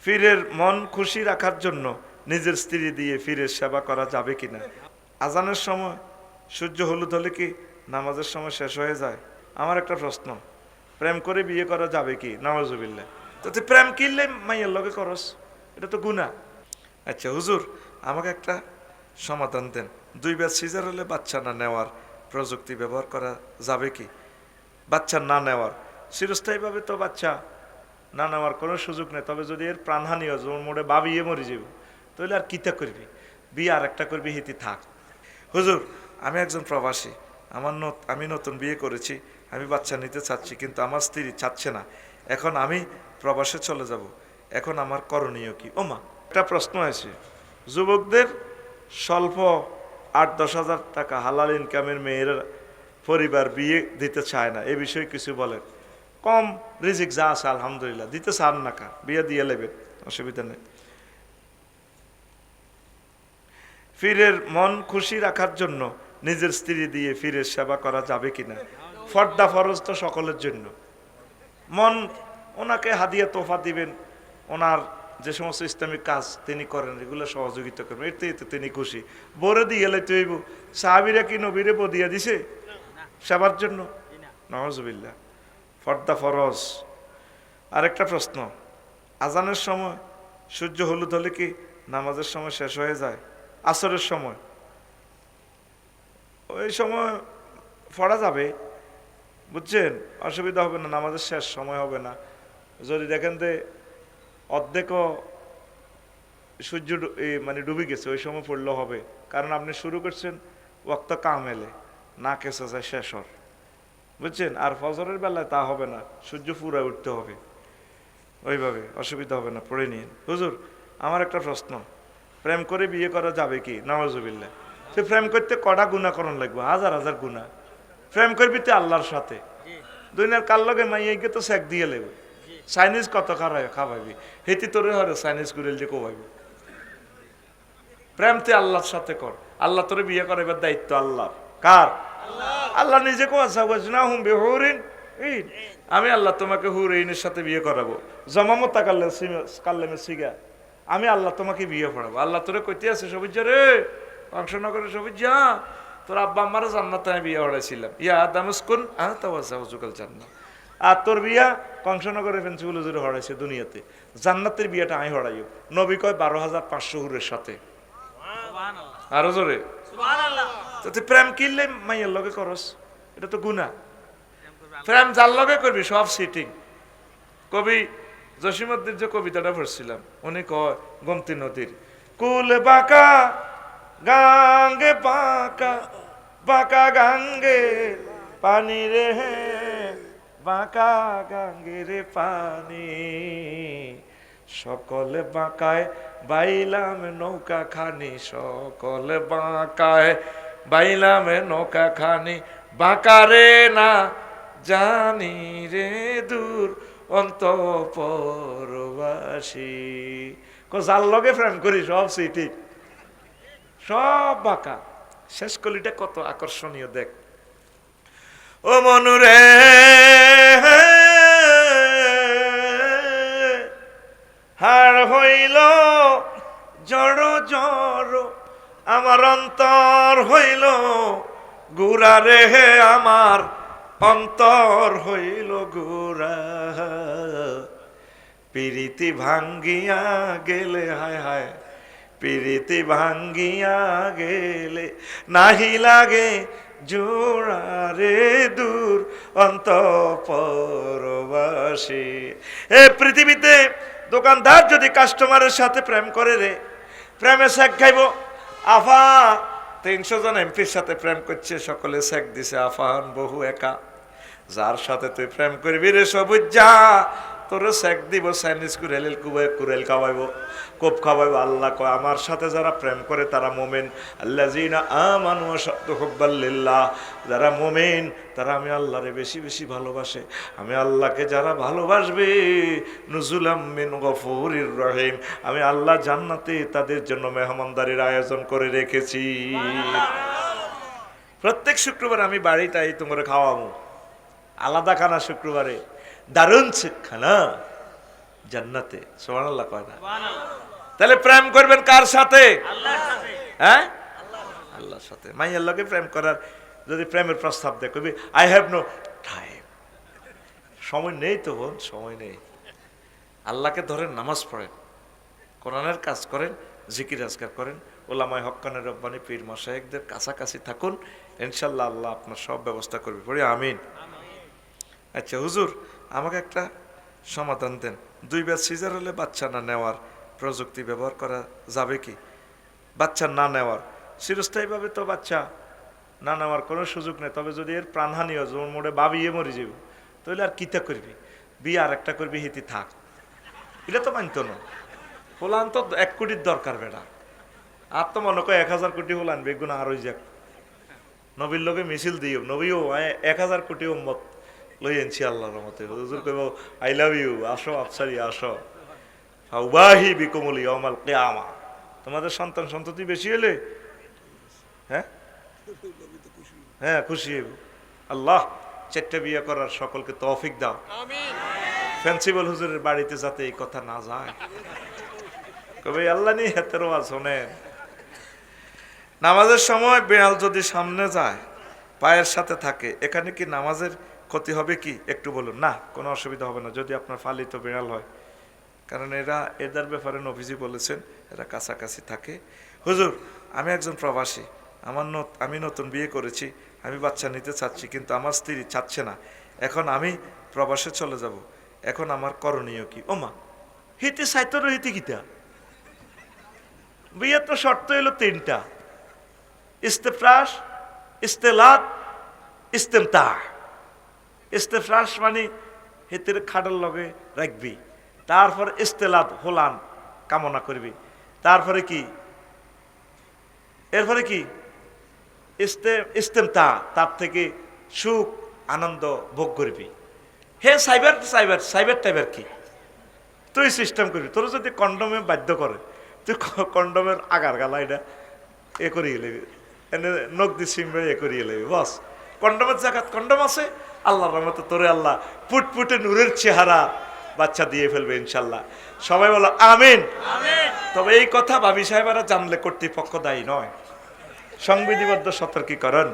পীরের মন খুশি রাখার জন্য নিজের স্ত্রী দিয়ে পীরের সেবা করা যাবে কিনা? আজানের সময় সূর্য হলুদ হলে কি নামাজের সময় শেষ হয়ে যায়? আমার একটা প্রশ্ন, প্রেম করে বিয়ে করা যাবে কি? নাউজুবিল্লাহ। তো তুই প্রেম কিনলে মাইয়ের লগে করস, এটা তো গুনাহ। আচ্ছা হুজুর, আমাকে একটা সমাধান দেন, 2 বার সিজার হলে বাচ্চা না নেওয়ার প্রযুক্তি ব্যবহার করা যাবে কি? বাচ্চা না নেওয়ার, চিরস্থায়ীভাবে তো বাচ্চা না নেওয়ার কোনো সুযোগ নেই, তবে যদি এর প্রাণহানি হয়, যেমন মোড়ে বাবিয়ে মরে যাব, তাহলে আর কিতা করবি, বিয়ে আর একটা করবি, হিতি থাক। হুজুর, আমি একজন প্রবাসী, আমি নতুন বিয়ে করেছি, আমি বাচ্চা নিতে চাচ্ছি, কিন্তু আমার স্ত্রী চাচ্ছে না, এখন আমি প্রবাসে চলে যাব, এখন আমার করণীয় কি? ওমা, একটা প্রশ্ন আছে, যুবকদের স্বল্প 8-10 হাজার টাকা হালাল ইনকামের মেয়ের পরিবার বিয়ে দিতে চায় না, এ বিষয়ে কিছু বলেন। কম রিজিক যা আছে আলহামদুলিল্লাহ, দিতে চান না, কা বিয়ে দিয়ে নেবেন, অসুবিধা নেই। পীরের মন খুশি রাখার জন্য নিজের স্ত্রী দিয়ে পীরের সেবা করা যাবে কিনা? ফর্দা ফরজ তো সকলের জন্য। মন ওনাকে হাদিয়া তোফা দিবেন, ওনার যে সমস্ত ইসলামিক কাজ তিনি করেন এগুলো সহযোগিতা করবেন, এতে তিনি খুশি। বরে দিয়ে এলে তুইব, সাহাবিরা কি নবীরে বদিয়া দিছে সেবার জন্য? নাউজুবিল্লাহ। ফর্দা ফরজ। আরেকটা প্রশ্ন, আজানের সময় সূর্য হলুদ হলে কি নামাজের সময় শেষ হয়ে যায়? আসরের সময় ওই সময় পড়া যাবে, বুঝছেন, অসুবিধা হবে না, নামাজের শেষ সময় হবে না। যদি দেখেন যে অর্ধেকও সূর্য মানে ডুবে গেছে, ওই সময় পড়লেও হবে, কারণ আপনি শুরু করছেন ওয়াক্ত কামেলে, না কেসে যায় শেষ হর, বুঝছেন। আর ফজরের বেলায় তা হবে না, সূর্য পুরা উঠতে হবে, ওইভাবে অসুবিধা হবে না, পড়ে নিন। হুজুর, আমার একটা প্রশ্ন, প্রেম করে বিয়ে করা যাবে কি? নাউজুবিল্লাহ। সে প্রেম করতে কটা গুনাহ করণ লাগবে, হাজার হাজার গুনাহ। প্রেম করবি তো আল্লাহর সাথে, দুনিয়ার কার লগে মাইয়াকে তো সেক দিয়ে লেবে, চাইনিজ কত খাওয়াইবি, হেতি তোরে হরে চাইনিজ গুরেল যে কোবাইবি। প্রেম তুই আল্লাহর সাথে কর, আল্লাহ তোরে বিয়ে করাইবার দায়িত্ব আল্লাহর। কার? আল্লাহ নিজে কোয়া হুম বেহরিন, আমি আল্লাহ তোমাকে হুরইনের সাথে বিয়ে করাবো, জমামতা কাল্লেমে সিগা, আমি আল্লাহ তোমাকে বিয়ে পড়াবো। আল্লাহ তোরে কইতে আছে, সবুজা রে, কংসনগরের সবুজা, তোর আব্বা আমারও জান্নাতে আমি বিয়ে পড়াইছিলাম, ইয়া আদামুসকুন আহতাওয়াজাউজুকাল জান্নাত। আর তোর বিয়া কংসনগরের প্রিন্সিপাল হুজুরে হড়াইছে দুনিয়াতে, জান্নাতের বিয়েটা আমি হড়াইও। নবী কয় 12,500 হুরের সাথে, আরো জোরে তো। তুই প্রেম কিনলে মাইয়ের লগে করস, এটা তো গুনাহ। প্রেম যার লগে করবি সব সিটিং। কবি জসিমউদ্দিন যে কবিতাটা পড়ছিলাম, উনি কয় গোমতী নদীর কুল বাঁকা গাঙ্গে বাঁকা, বাঁকা গাঙ্গে পানি রে, বাঁকা গাঙ্গের পানি, সকলে বাঁকায় বাইলাম নৌকা খানি, সকলে বাঁকায় বাইলাম নৌকা খানি, বাঁকারে না জানি রে দূর অন্তঃপরবাসী। যার লগে প্রেম করি সব সিটি, সব বাঁকা। শেষ কলিটা কত আকর্ষণীয় দেখ। ও মনুরে হার হইল জড় জড়, আমার অন্তর হইল গুড়া রে, আমার অন্তর হইল গুড়া, পিরিতি ভাঙ্গিয়া গেলে, হায় হায় পিরিতি ভাঙ্গিয়া গেলে, নাহি লাগে জোড়া রে দূর অন্তঃপরবাসী। এ পৃথিবীতে দোকানদার যদি কাস্টমারের সাথে প্রেম করে রে, প্রেমে শেক খাইব। আফা 300 জন এমপির সাথে প্রেম করছে, সকলে শেক দিছে, আফান বহু একা। যার সাথে তুই প্রেম করবি রে সবুজ যা, তোরে শেক দিব, চাইনিজ কুরেল খাওয়াইব, কোপ খাওয়াইব। আল্লাহ কয় আমার সাথে যারা প্রেম করে তারা মুমিন, আল্লাযীনা আমানু আশাদ্দু হুব্বাল লিল্লাহ, যারা মুমিন তারা আমি আল্লাহরে বেশি বেশি ভালোবাসে। আমি আল্লাহকে যারা ভালোবাসবে, নুজুলাম মিন গফুরির রহিম, আমি আল্লাহ জান্নাতে তাদের জন্য মেহমানদারির আয়োজন করে রেখেছি। প্রত্যেক শুক্রবার আমি বাড়িটাই তোমরা খাওয়াবো, আলাদা খানা শুক্রবারে, দারুণ খানা, জান্নাতে। সুবহানাল্লাহ কয় না? তাহলে প্রেম করবেন কার সাথে? হ্যাঁ, আল্লাহর সাথে। মাইয়ার লগে প্রেম করার যদি প্রেমের প্রস্তাব দেয় কবি আই হ্যাভ নো টাইম, সময় নেই তো বোন, সময় নেই। আল্লাহকে ধরেন, নামাজ পড়েন, কোরআনের কাজ করেন, জিকির আজকার করেন, ওলামায়ে হক্কানি রব্বানি পীর মাশায়েখদের কাছাকাছি থাকুন, ইনশাআল্লাহ আল্লাহ আপনার সব ব্যবস্থা করবে। পড়ি আমিন। আচ্ছা হুজুর, আমাকে একটা সমাধান দেন, 2 বার সিজার হলে বাচ্চা না নেওয়ার প্রযুক্তি ব্যবহার করা যাবে কি? বাচ্চা না নেওয়ার চিরস্থায়ীভাবে তো বাচ্চা না নেওয়ার কোনো সুযোগ নেই, তবে যদি এর প্রাণহানি হয়, যেমন মোড়ে বাবিয়ে মরে যাব, তাহলে আর কিতা করবি, বিয়ে আর একটা করবি, হিতি থাক, এটা তো মানতো না। হোলান তো 1 কোটির দরকার বেটা, আর তো মনে কয় 1000 কোটি হোলান বেগুন আর ওই যাক নবীর লোকে মিছিল দিও, নবীও 1000 কোটি উম্মত লই আনছি আল্লাহর রহমতে। হুজুর কইব আই লাভ ইউ, আসো আফসারি আসো, ফাউবাহি বিকুমুল ইয়াউমাল কিয়ামা। তোমাদের সন্তান সন্ততি বেশি হলে হ্যাঁ হ্যাঁ খুশি হইব। আল্লাহ 4টা বিয়ে করার সকলকে তৌফিক দাও। ফেন্সিবল হুজুরের বাড়িতে যাতে এই কথা না যায়, কবে আল্লাহ নিয়ে হাতের ওয়াজ শোনেন। নামাজের সময় বিড়াল যদি সামনে যায়, পায়ের সাথে থাকে, এখানে কি নামাজের ক্ষতি হবে কি? একটু বলুন। না, কোনো অসুবিধা হবে না যদি আপনার পালিত বিড়াল হয়, কারণ এদের ব্যাপারে নবীজি বলেছেন এরা কাছাকাছি থাকে। হুজুর, আমি একজন প্রবাসী, আমি নতুন বিয়ে করেছি, আমি বাচ্চা নিতে চাচ্ছি, কিন্তু আমার স্ত্রী চাচ্ছে না, এখন আমি প্রবাসে চলে যাব, এখন আমার করণীয় কি? ওমা, হিতে সাইতর হিতে গীতা বিয়ের তো শর্ত হলো 3টা, ইস্তেফরাস, ইস্তেলাত, ইস্তেমতা। ইস্তেফরাস মানে হিতের খাডার লগে রাখবি, তারপর ইস্তেলাত হোলান কামনা করবি, তারপরে কি, এরপরে কি ইস্তেমতা, তার থেকে সুখ আনন্দ ভোগ করবি। হে সাইবার সাইবার সাইবার টাইবার কি তুই সিস্টেম করবি। তোর যদি কন্ডমে বাধ্য করে, তুই কন্ডমের আগার গালা এটা এ করিয়ে লেবি, এনে নখ দি সিমবে এ করিয়ে লেবি, বস কন্ডমের জায়গাত কন্ডম আছে। আল্লাহর রহমতে তোরে আল্লাহ ফুটফুটে নূরের চেহারা বাচ্চা দিয়ে ফেলবে ইনশাল্লাহ। সবাই বলো আমিন। তবে এই কথা ভাবি সাহেবেরা জানলে কর্তৃপক্ষ দায়ী নয়, সংবিধিবদ্ধ সতর্কীকরণ।